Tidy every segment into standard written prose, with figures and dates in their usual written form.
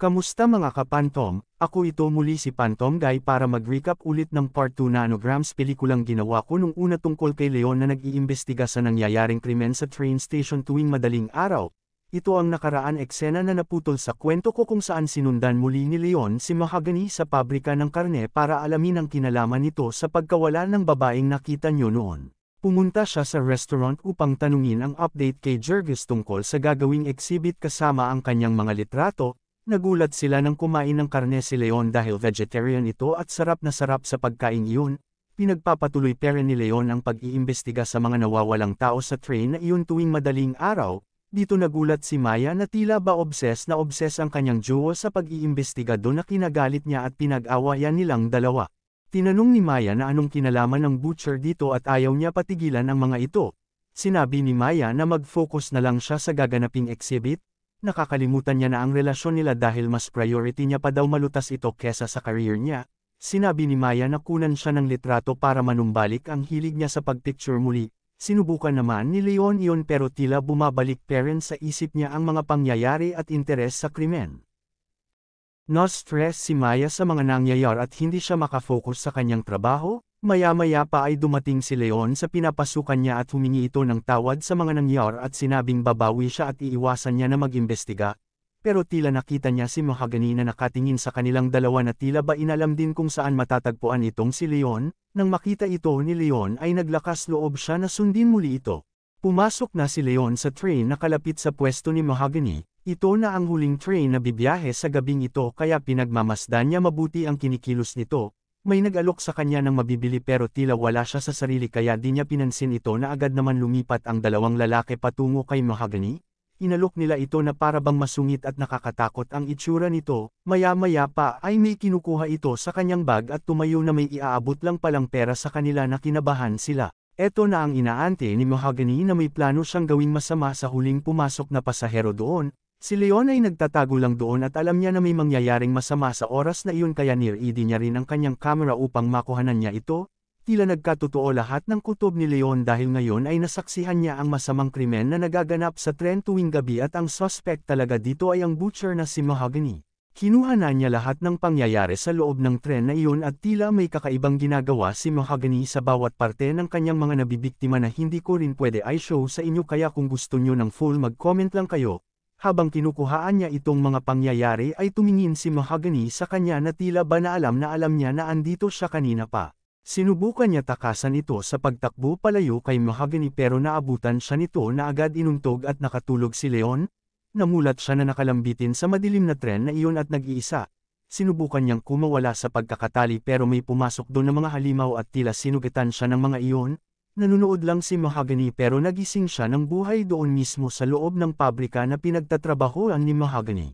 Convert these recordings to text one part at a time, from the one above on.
Kamusta mga kapantom? Ako ito muli si Pantom Guy para mag-recap ulit ng Part 2 nanograms pelikulang ginawa ko nung una tungkol kay Leon na nag-iimbestiga sa nangyayaring krimen sa train station tuwing madaling araw. Ito ang nakaraan eksena na naputol sa kwento ko kung saan sinundan muli ni Leon si Mahogany sa pabrika ng karne para alamin ang kinalaman nito sa pagkawala ng babaeng nakita niyo noon. Pumunta siya sa restaurant upang tanungin ang update kay Jurgis tungkol sa gagawing exhibit kasama ang kanyang mga litrato. Nagulat sila nang kumain ng karne si Leon dahil vegetarian ito at sarap na sarap sa pagkain iyon. Pinagpapatuloy pero ni Leon ang pag-iimbestiga sa mga nawawalang tao sa train na iyon tuwing madaling araw. Dito nagulat si Maya na tila ba obses ang kanyang jowa sa pag-iimbestiga doon na kinagalit niya at pinag-awayan nilang dalawa. Tinanong ni Maya na anong kinalaman ng butcher dito at ayaw niya patigilan ang mga ito. Sinabi ni Maya na mag-focus na lang siya sa gaganaping exhibit. Nakakalimutan niya na ang relasyon nila dahil mas priority niya pa daw malutas ito kesa sa career niya. Sinabi ni Maya na kunan siya ng litrato para manumbalik ang hilig niya sa pagpicture muli. Sinubukan naman ni Leon iyon pero tila bumabalik pa rin sa isip niya ang mga pangyayari at interes sa krimen. Na-stress si Maya sa mga nangyayari at hindi siya makafocus sa kanyang trabaho. Maya-maya pa ay dumating si Leon sa pinapasukan niya at humingi ito ng tawad sa mga nangyari at sinabing babawi siya at iiwasan niya na mag-imbestiga. Pero tila nakita niya si Mahogany na nakatingin sa kanilang dalawa na tila ba inalam din kung saan matatagpuan itong si Leon. Nang makita ito ni Leon ay naglakas loob siya na sundin muli ito. Pumasok na si Leon sa train na kalapit sa pwesto ni Mahogany. Ito na ang huling train na bibiyahe sa gabing ito kaya pinagmamasdan niya mabuti ang kinikilos nito. May nag-alok sa kanya ng mabibili pero tila wala siya sa sarili kaya di niya pinansin ito na agad naman lumipat ang dalawang lalaki patungo kay Mahogany. Inalok nila ito na para bang masungit at nakakatakot ang itsura nito. Maya-maya pa ay may kinukuha ito sa kanyang bag at tumayo na may iaabot lang palang pera sa kanila na kinabahan sila. Eto na ang inaante ni Mahogany na may plano siyang gawing masama sa huling pumasok na pasahero doon. Si Leon ay nagtatago lang doon at alam niya na may mangyayaring masama sa oras na iyon kaya nire-ready niya rin ang kanyang camera upang makuhanan niya ito. Tila nagkatotoo lahat ng kutob ni Leon dahil ngayon ay nasaksihan niya ang masamang krimen na nagaganap sa tren tuwing gabi at ang suspect talaga dito ay ang butcher na si Mahogany. Kinuha na niya lahat ng pangyayari sa loob ng tren na iyon at tila may kakaibang ginagawa si Mahogany sa bawat parte ng kanyang mga nabibiktima na hindi ko rin pwede i-show sa inyo kaya kung gusto nyo ng full mag-comment lang kayo. Habang kinukuhaan niya itong mga pangyayari ay tumingin si Mahogany sa kanya na tila ba na alam niya na andito siya kanina pa. Sinubukan niya takasan ito sa pagtakbo palayo kay Mahogany pero naabutan siya nito na agad inuntog at nakatulog si Leon. Namulat siya na nakalambitin sa madilim na tren na iyon at nag-iisa. Sinubukan niyang kumawala sa pagkakatali pero may pumasok doon na mga halimaw at tila sinugitan siya ng mga iyon. Nanunood lang si Mahogany pero nagising siya ng buhay doon mismo sa loob ng pabrika na pinagtatrabahoan ni Mahogany.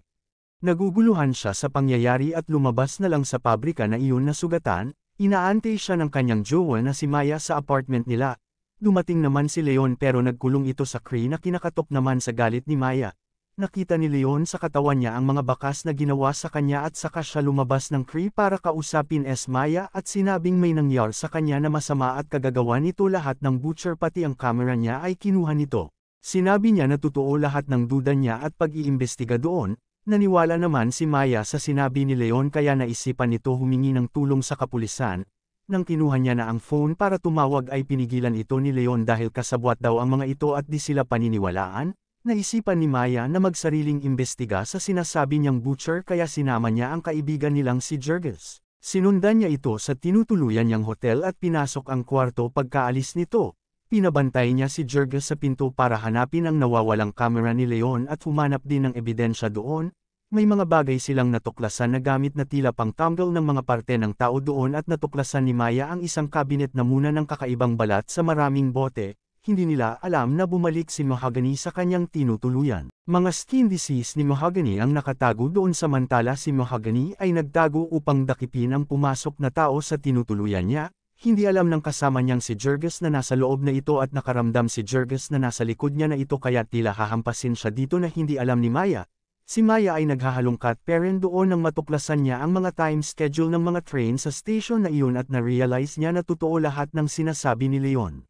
Naguguluhan siya sa pangyayari at lumabas na lang sa pabrika na iyon na sugatan, inaantay siya ng kanyang jowa na si Maya sa apartment nila. Dumating naman si Leon pero nagkulong ito sa crane na kinakatok naman sa galit ni Maya. Nakita ni Leon sa katawan niya ang mga bakas na ginawa sa kanya at saka siya lumabas ng crane para kausapin Maya at sinabing may nangyari sa kanya na masama at kagagawa nito lahat ng butcher pati ang camera niya ay kinuha nito. Sinabi niya na totoo lahat ng duda niya at pag-iimbestiga doon. Naniwala naman si Maya sa sinabi ni Leon kaya naisipan nito humingi ng tulong sa kapulisan. Nang kinuha niya na ang phone para tumawag ay pinigilan ito ni Leon dahil kasabwat daw ang mga ito at di sila paniniwalaan. Naisipan ni Maya na magsariling imbestiga sa sinasabi niyang butcher kaya sinama niya ang kaibigan nilang si Jurgis. Sinundan niya ito sa tinutuluyan niyang hotel at pinasok ang kwarto pagkaalis nito. Pinabantay niya si Jurgis sa pinto para hanapin ang nawawalang camera ni Leon at humanap din ng ebidensya doon. May mga bagay silang natuklasan na gamit na tila pang tumbler ng mga parte ng tao doon at natuklasan ni Maya ang isang cabinet na muna ng kakaibang balat sa maraming bote. Hindi nila alam na bumalik si Mahogany sa kanyang tinutuluyan. Mga skin disease ni Mahogany ang nakatago doon samantala si Mahogany ay nagtago upang dakipin ang pumasok na tao sa tinutuluyan niya. Hindi alam ng kasama niyang si Jurgis na nasa loob na ito at nakaramdam si Jurgis na nasa likod niya na ito kaya tila hahampasin siya dito na hindi alam ni Maya. Si Maya ay naghahalongkat pero doon nang matuklasan niya ang mga time schedule ng mga train sa station na iyon at na-realize niya na totoo lahat ng sinasabi ni Leon.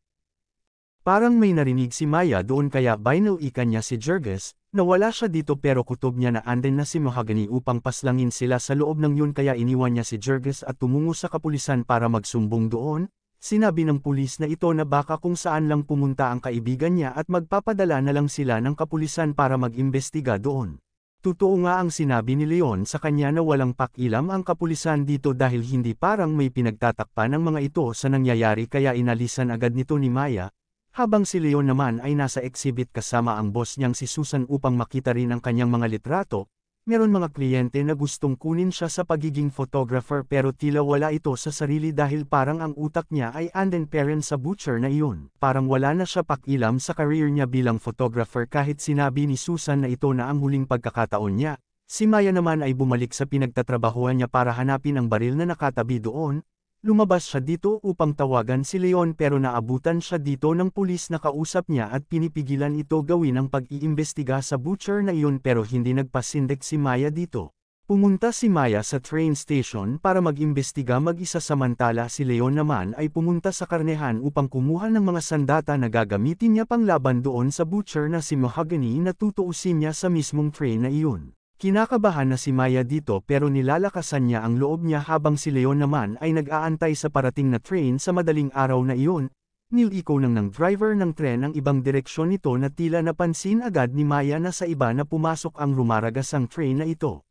Parang may narinig si Maya doon kaya binalikan niya si Jurgis, Nawala siya dito pero kutob niya na anden na si Mahogany upang paslangin sila sa loob ng yun kaya iniwan niya si Jurgis at tumungo sa kapulisan para magsumbong doon. Sinabi ng pulis na ito na baka kung saan lang pumunta ang kaibigan niya at magpapadala na lang sila ng kapulisan para mag-imbestiga doon. Totoo nga ang sinabi ni Leon sa kanya na walang pakialam ang kapulisan dito dahil hindi parang may pinagtatakpan ng mga ito sa nangyayari kaya inalisan agad nito ni Maya. Habang si Leon naman ay nasa exhibit kasama ang boss niyang si Susan upang makita rin ang kanyang mga litrato, meron mga kliyente na gustong kunin siya sa pagiging photographer pero tila wala ito sa sarili dahil parang ang utak niya ay anden parent sa butcher na iyon. Parang wala na siya pakialam sa career niya bilang photographer kahit sinabi ni Susan na ito na ang huling pagkakataon niya. Si Maya naman ay bumalik sa pinagtatrabahuan niya para hanapin ang baril na nakatabi doon. Lumabas siya dito upang tawagan si Leon pero naabutan siya dito ng pulis na kausap niya at pinipigilan ito gawin ang pag-iimbestiga sa butcher na iyon pero hindi nagpasindak si Maya dito. Pumunta si Maya sa train station para mag-imbestiga mag-isa samantala si Leon naman ay pumunta sa karnehan upang kumuha ng mga sandata na gagamitin niya panglaban doon sa butcher na si Mahogany na tutuusin niya sa mismong train na iyon. Kinakabahan na si Maya dito pero nilalakasan niya ang loob niya habang si Leon naman ay nag-aantay sa parating na train sa madaling araw na iyon. Niliko ng driver ng tren ang ibang direksyon nito na tila napansin agad ni Maya na sa iba na pumasok ang rumaragasang train na ito.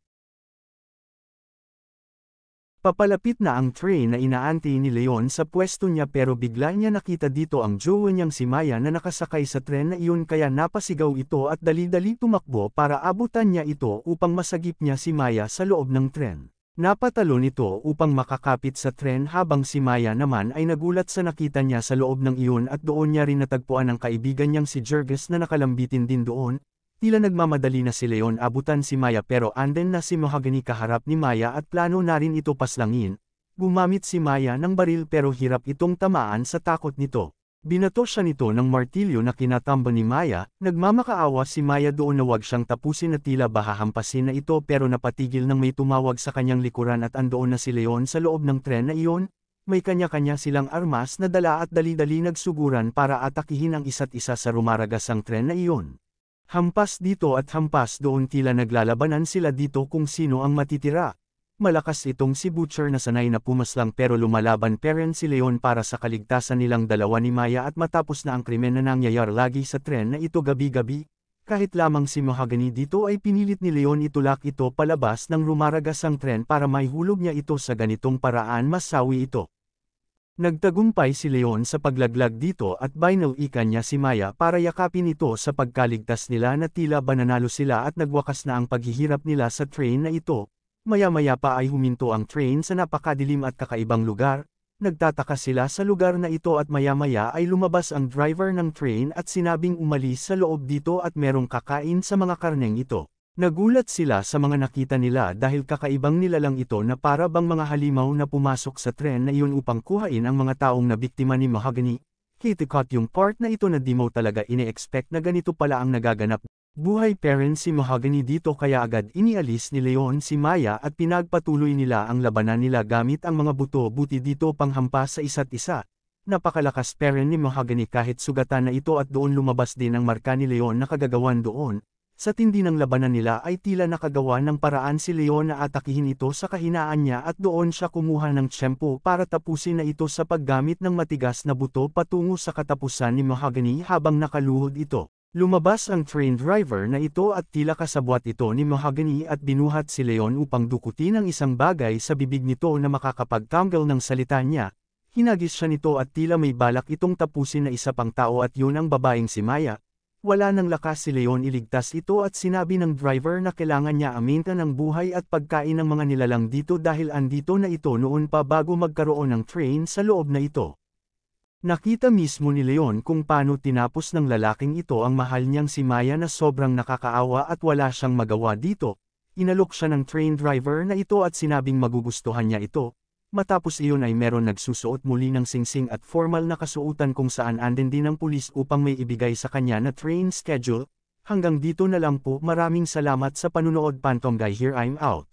Papalapit na ang train na inaantay ni Leon sa pwesto niya pero bigla niya nakita dito ang jowa niyang si Maya na nakasakay sa tren na iyon kaya napasigaw ito at dali-dali tumakbo para abutan niya ito upang masagip niya si Maya sa loob ng tren. Napatalon ito upang makakapit sa tren habang si Maya naman ay nagulat sa nakita niya sa loob ng iyon at doon niya rin natagpuan ang kaibigan niyang si Jurgis na nakalambitin din doon. Tila nagmamadali na si Leon abutan si Maya pero anden na si Mahogany kaharap ni Maya at plano na rin ito paslangin. Gumamit si Maya ng baril pero hirap itong tamaan sa takot nito. Binato siya nito ng martilyo na kinatamba ni Maya, nagmamakaawa si Maya doon na wag siyang tapusin na tila bahahampasin na ito pero napatigil nang may tumawag sa kanyang likuran at andoon na si Leon sa loob ng tren na iyon. May kanya-kanya silang armas na dala at dali-dali nagsuguran para atakihin ang isa't isa sa rumaragasang tren na iyon. Hampas dito at hampas doon tila naglalabanan sila dito kung sino ang matitira. Malakas itong si Butcher na sanay na pumaslang pero lumalaban parent si Leon para sa kaligtasan nilang dalawa ni Maya at matapos na ang krimen na nangyayari lagi sa tren na ito gabi-gabi. Kahit lamang si Mahogany dito ay pinilit ni Leon itulak ito palabas ng rumaragasang tren para maihulog niya ito sa ganitong paraan masawi ito. Nagtagumpay si Leon sa paglaglag dito at binalikan niya si Maya para yakapin ito sa pagkaligtas nila na tila bananalo sila at nagwakas na ang paghihirap nila sa train na ito. Maya-maya pa ay huminto ang train sa napakadilim at kakaibang lugar. Nagtataka sila sa lugar na ito at maya-maya ay lumabas ang driver ng train at sinabing umalis sa loob dito at merong kakain sa mga karneng ito. Nagulat sila sa mga nakita nila dahil kakaibang nilalang ito na para bang mga halimaw na pumasok sa tren na iyon upang kuhain ang mga taong nabiktima ni Mahogany. Kitikot yung part na ito na di mo talaga ine-expect na ganito pala ang nagaganap. Buhay parent si Mahogany dito kaya agad inialis ni Leon si Maya at pinagpatuloy nila ang labanan nila gamit ang mga buto-buti dito panghampas sa isa't isa. Napakalakas parent ni Mahogany kahit sugatan na ito at doon lumabas din ang marka ni Leon na kagagawan doon. Sa tindi ng labanan nila ay tila nakagawa ng paraan si Leon na atakihin ito sa kahinaan niya at doon siya kumuha ng tiyempo para tapusin na ito sa paggamit ng matigas na buto patungo sa katapusan ni Mahogany habang nakaluhod ito. Lumabas ang train driver na ito at tila kasabwat ito ni Mahogany at binuhat si Leon upang dukutin ang isang bagay sa bibig nito na makakapagtanggal ng salita niya. Hinagis siya nito at tila may balak itong tapusin na isa pang tao at yun ang babaeng si Maya. Wala nang lakas si Leon iligtas ito at sinabi ng driver na kailangan niya aminta ng buhay at pagkain ng mga nilalang dito dahil andito na ito noon pa bago magkaroon ng train sa loob na ito. Nakita mismo ni Leon kung paano tinapos ng lalaking ito ang mahal niyang si Maya na sobrang nakakaawa at wala siyang magawa dito. Inalok siya ng train driver na ito at sinabing magugustuhan niya ito. Matapos iyon ay meron nagsusuot muli ng singsing at formal na kasuotan kung saan andin din ang pulis upang may ibigay sa kanya na train schedule. Hanggang dito na lang po, maraming salamat sa panunood. Phantom Guy here, I'm out.